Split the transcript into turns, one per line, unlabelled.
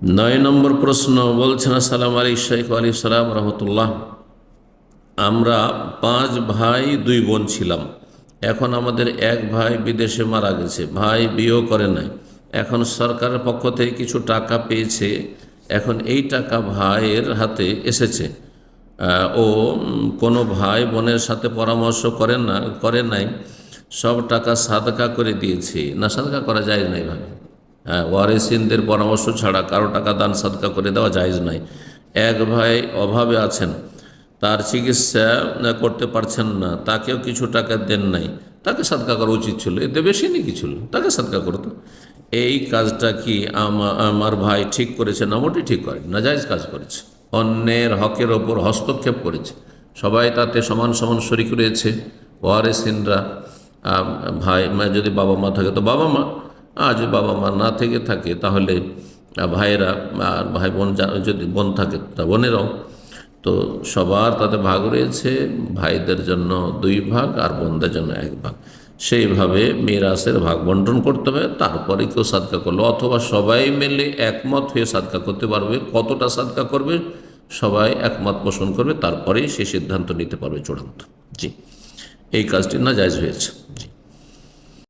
নয় নম্বর প্রশ্ন বলছেন, আসসালামু আলাইকুম শেখ আলাইকুম সালাম রহমতুল্লাহ। আমরা 5 ভাই 2 বোন ছিলাম। এখন আমাদের এক ভাই বিদেশে মারা গেছে, ভাই বিয়েও করে নাই। এখন সরকারের পক্ষ থেকে কিছু টাকা পেয়েছে। এখন এই টাকা ভাইয়ের হাতে এসেছে। ও কোনো ভাই বোনের সাথে পরামর্শ করে নাই, সব টাকা সাদকা করে দিয়েছে। না, সাদকা করা যায় না এইভাবে। ওয়ারিসিনদের পরামর্শ ছাড়া কারো টাকা দান সাদকা করে দেওয়া জায়েজ নাই। এক ভাই অভাবে আছেন, তার চিকিৎসা করতে পারছেন না, তাকেও কিছু টাকা দেন নাই, তাকে সাদকা করা উচিত ছিল। এতে বেশি নাকি ছিল, তাকে সাদকা করতো। এই কাজটা কি আমার ভাই ঠিক করেছে? না, মোটেই ঠিক করে না, জায়েজ কাজ করেছে। অন্যের হকের ওপর হস্তক্ষেপ করেছে। সবাই তাতে সমান সমান শরিক রয়েছে। ওয়ারিসিনরা, ভাই যদি বাবা মা থাকে তো বাবা মা, আর যদি বাবা মা না থেকে থাকে তাহলে ভাইয়েরা, আর ভাই বোন যদি বোন থাকে তা বোনেরাও। তো সবার তাতে ভাগ রয়েছে। ভাইদের জন্য 2 ভাগ আর বোনদের জন্য 1 ভাগ। সেইভাবে মিরাসের ভাগ বন্টন করতে হবে। তারপরে কেউ সাদকা করলো, অথবা সবাই মিলে একমত হয়ে সাদকা করতে পারবে। কতটা সাদকা করবে সবাই একমত পোষণ করবে, তারপরেই সে সিদ্ধান্ত নিতে পারবে চূড়ান্ত। জি, এই কাজটি নাজায়েজ হয়েছে। জি।